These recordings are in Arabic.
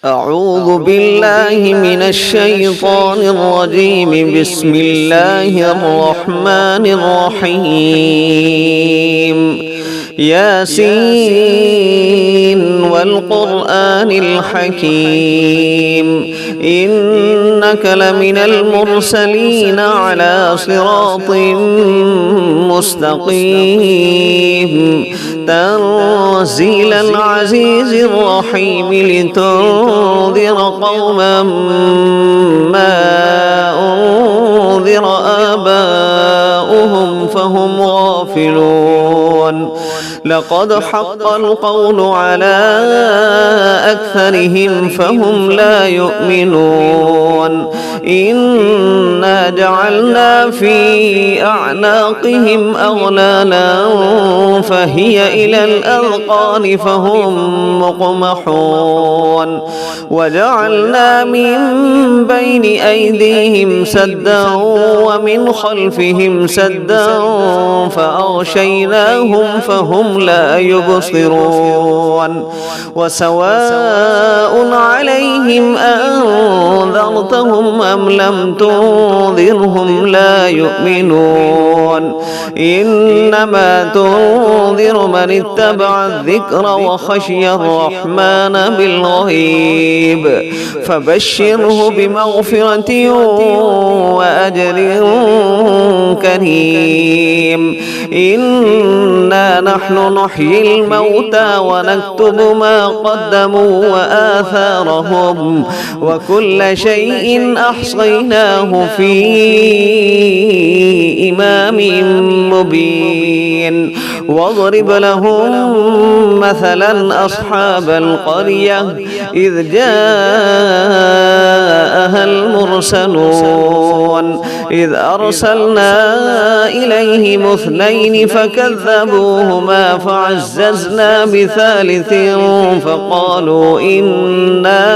أعوذ بالله من الشيطان الرجيم. بسم الله الرحمن الرحيم. ياسين والقرآن الحكيم إنك لمن المرسلين على صراط مستقيم تنزيل العزيز الرحيم لتنذر قوما ما أنذر آباؤهم فهم غافلون. لقد حق القول على أكثرهم فهم لا يؤمنون. إنا جعلنا في أعناقهم أغلالا فهي إلى الأذقان فهم مقمحون. وجعلنا من بين أيديهم سدا ومن خلفهم سدا فأغشيناهم فهم لا يبصرون. وسواء عليهم أنذرتهم أم لم تنذرهم لا يؤمنون. إنما تنذر من اتبع الذكر وخشي الرحمن بالغيب فبشره بمغفرة وأجر كريم. إنا نحن نحيي الموتى ونكتب ما قدموا وآثارهم وكل شيء أحصيناه في إمام مبين. واضرب لهم مثلا أصحاب القرية إذ جاءها المرسلون إذ أرسلنا إليهم اثنين فكذبوهما فعززنا بثالث فقالوا إنا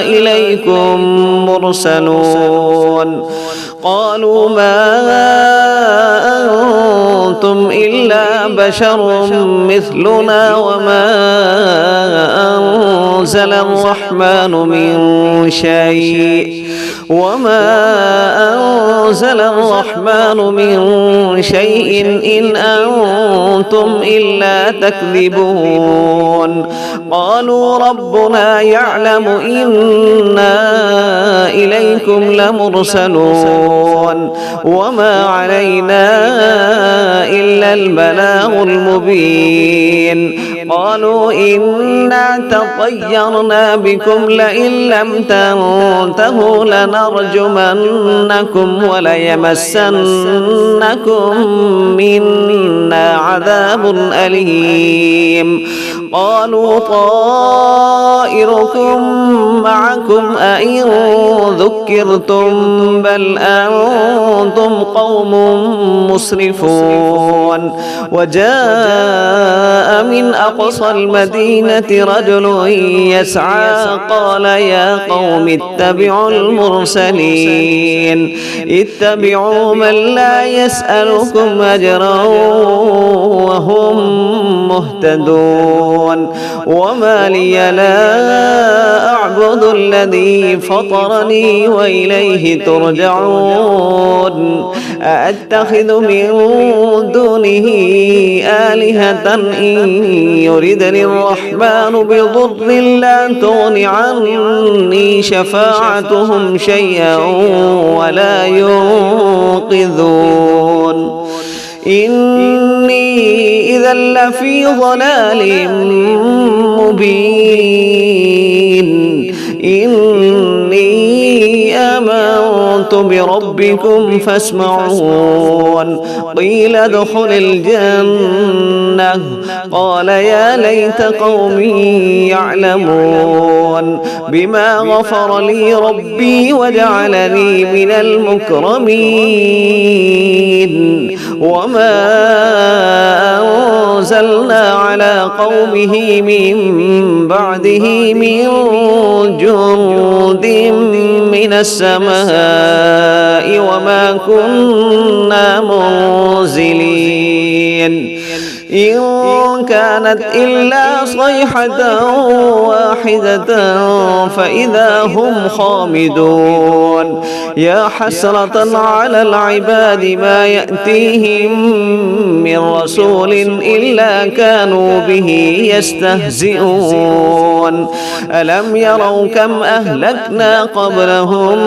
إليكم مرسلون. قالوا ما أنتم إلا بشر مثلنا وما أنزل الرحمن من شيء إن أنتم إلا تكذبون. قالوا ربنا يعلم إنا إليكم لمرسلون وما علينا إلا البلاغ المبين. قالوا إنا تطيرنا بكم لئن لم تنتهوا لنرجمنكم وليمسنكم منا عذاب أليم. قالوا طائركم معكم أئن ذكرتم بل أنتم قوم مسرفون. وجاء من أقصى المدينة رجل يسعى قال يا قوم اتبعوا المرسلين اتبعوا من لا يسألكم أجرا وهم مهتدون. وما لي لا أعبد الذي فطرني وإليه ترجعون. أأتخذ من دونه آلهة إن يردني الرحمن بضر لا تغن عني شفاعتهم شيئا ولا ينقذون. إني إذا لفي ضلال مبين. إني آمنت بربكم فاسمعون. قيل ادخل الجنة قال يا ليت قومي يعلمون بما غفر لي ربي وجعلني من المكرمين. وما أنزلنا على قومه من بعده من جند من السماء وما كنا منزلين. إن كانت إلا صيحة واحدة فإذا هم خامدون يا حسرة على العباد ما يأتيهم من رسول إلا كانوا به يستهزئون ألم يروا كم أهلكنا قبلهم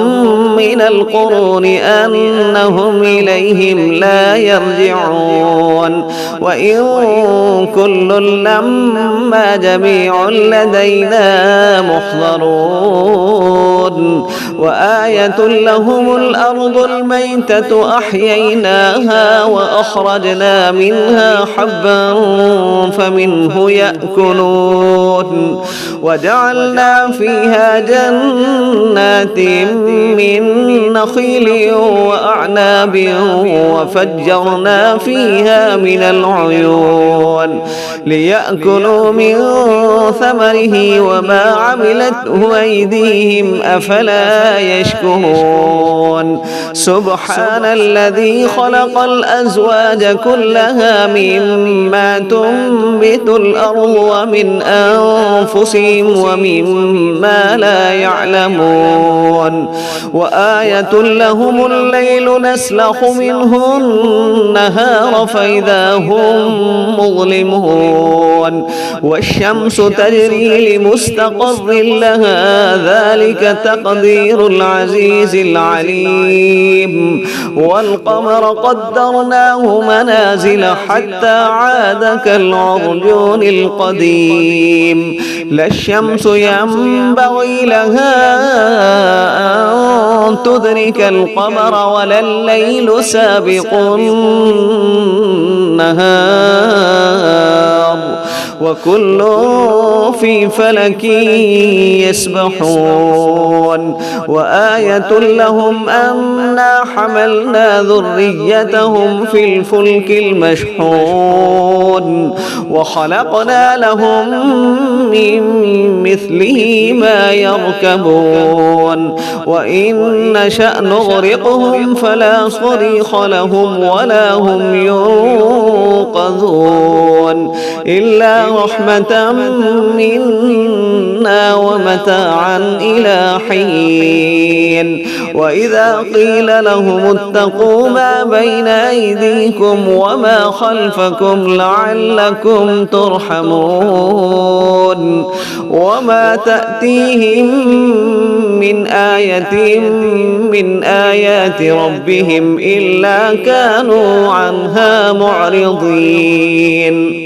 من القرون أنهم إليهم لا يرجعون وإن كل لما جميع لدينا محضرون وآية لهم الأرض الميتة أحييناها وأخرجنا منها حبا فمنه يأكلون وجعلنا فيها جنات من نخيل وأعناب وفجرنا فيها من العيون ليأكلوا من ثمره وما عملته أيديهم أفلا يشكرون سبحان الذي خلق الأزواج كلها مما تنبت الأرض ومن أنفسهم ومما لا يعلمون وآية لهم الليل نسلخ منه النهار فإذا هم مظلمون والشمس تجري لمستقر لها ذلك تقدير العزيز العليم والقمر قدرناه منازل حتى عاد كالعرجون القديم لا الشمس ينبغي لها أن تدرك القمر ولا الليل سابق النهار وكل في فلك يسبحون وآية لهم أنا حملنا ذريتهم في الفلك المشحون وخلقنا لهم من مثله ما يركبون وإن نشأ نغرقهم فلا صريخ لهم ولا هم ينقذون إلا رحمة منا ومتاعا إلى حين وإذا قيل لهم اتقوا ما بين أيديكم وما خلفكم لعلكم ترحمون وما تأتيهم من آية من آيات ربهم إلا كانوا عنها معرضين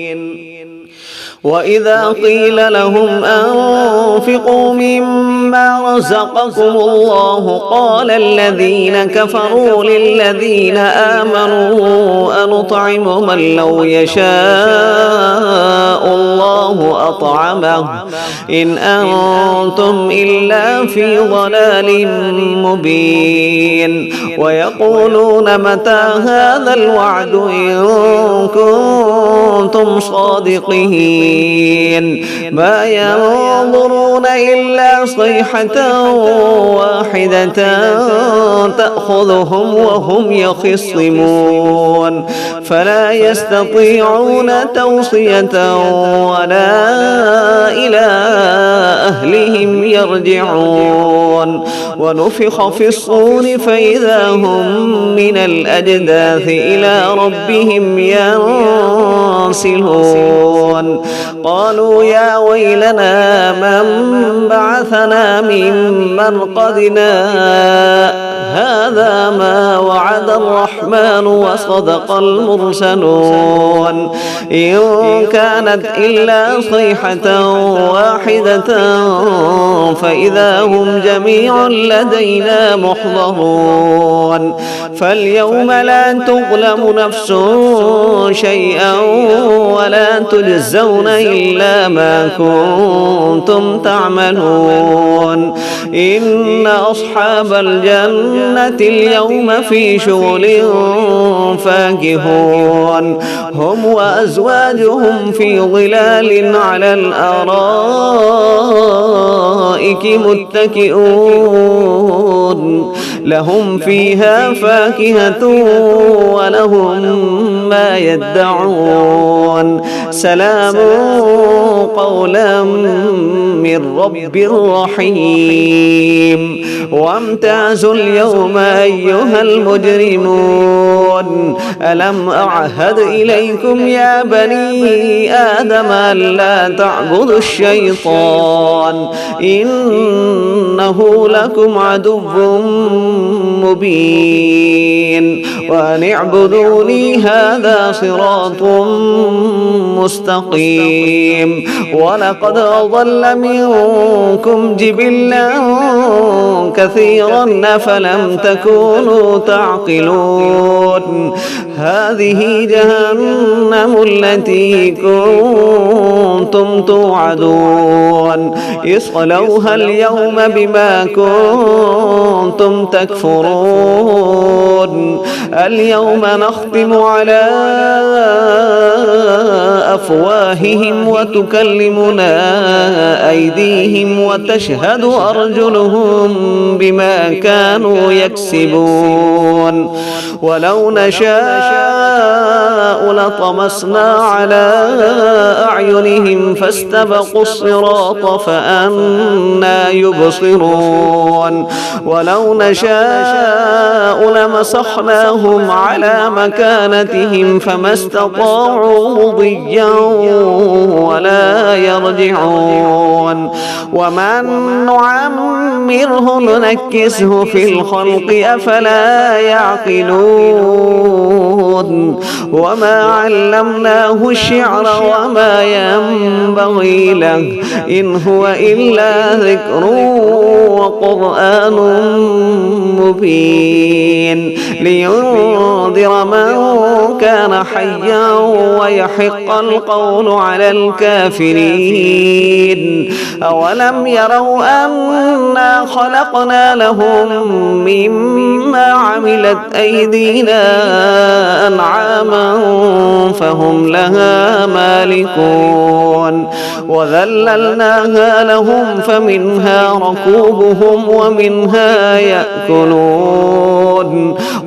وإذا قيل لهم أنفقوا مما رزقكم الله قال الذين كفروا للذين آمنوا أنطعم من لو يشاء الله أطعمه إن أنتم إلا في ضلال مبين ويقولون متى هذا الوعد إن كنتم صادقين ما ينظرون إلا صيحة واحدة تأخذهم وهم يخصمون فلا يستطيعون توصية ولا إلى أهلهم يرجعون ونفخ في الصور فإذا هم من الأجداث إلى ربهم ينسلون قالوا يا ويلنا من بعثنا من مرقدنا هذا ما وعد الرحمن وصدق المرسلون إن كانت إلا صيحة واحدة فإذا هم جميع لدينا محضرون فاليوم لا تظلم نفس شيئا ولا تجزون إلا ما كنتم تعملون إن أصحاب الجنة اليوم في شغل فاكهون هم وأزواجهم في ظلال على الأرائك الأرائك متكئون لهم فيها فاكهة ولهم ما يدعون سلام قولا من رب رحيم وامتازوا اليوم أيها المجرمون ألم أعهد إليكم يا بني آدم ألا تعبدوا الشيطان إنه لكم عدو مبين وأن اعبدوني هذا صراط مستقيم ولقد أضل منكم جبلا كثيرا أفلم تكونوا تعقلون هذه جهنم التي كنتم توعدون اصلوها اليوم بما كنتم تكفرون اليوم نختم على أفواههم وتكلمنا أيديهم وتشهد أرجلهم بما كانوا يكسبون ولو نشاء لطمسنا على أعينهم فاستبقوا الصراط فأنى يبصرون ولو نشاء لمسخناهم على مكانتهم فما استطاعوا مضيا ولا يرجعون ومن نعمره ننكسه في الخلق أفلا يعقلون وما علمناه الشعر وما ينبغي له إن هو إلا ذكر وقرآن مبين لينذر من كان حيا ويحق القول على الكافرين أولم يروا أنا خلقنا لهم مما عملت أيدينا أنعاما فهم لها مالكون وذللناها لهم فمنها ركوبهم ومنها يأكلون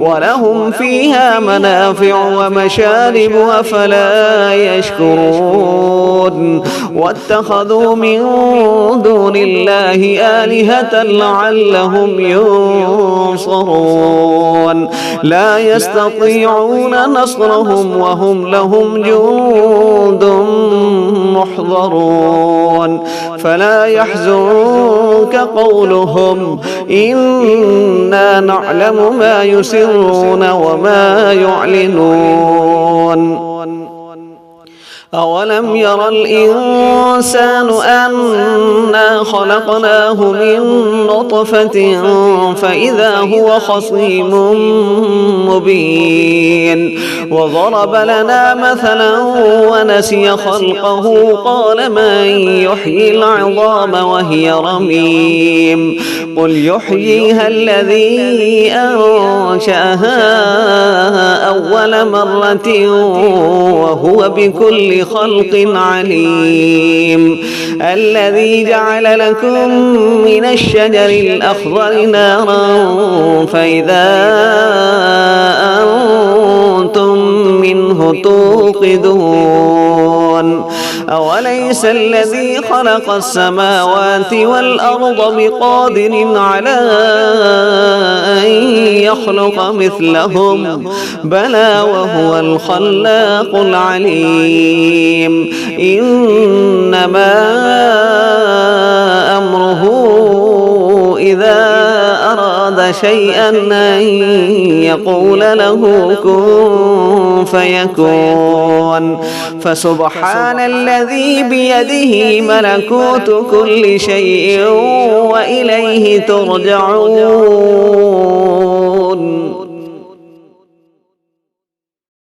ولهم فيها منافع ومشارب أفلا يشكرون واتخذوا من دون الله آلهة لعلهم ينصرون لا يستطيعون نصرهم وهم لهم جند محضرون فلا يحزنك قولهم إنا نعلم ما يسرون وما يعلنون أولم ير الإنسان أنا خلقناه من نطفة فإذا هو خصيم مبين وضرب لنا مثلا ونسي خلقه قال من يحيي العظام وهي رميم قل يحييها الذي أنشأها أول مرة وهو بكل خلق عليم الذي جعل لكم من الشجر الأخضر نارا فإذا أنتم منه توقدون أوليس الذي خلق السماوات والأرض بقادر على أن يخلق مثلهم بلى وهو الخلاق العليم إنما أمره إذا أراد شيئا أن يقول له كن فيكون فسبحان الذي بيده ملكوت كل شيء وإليه ترجعون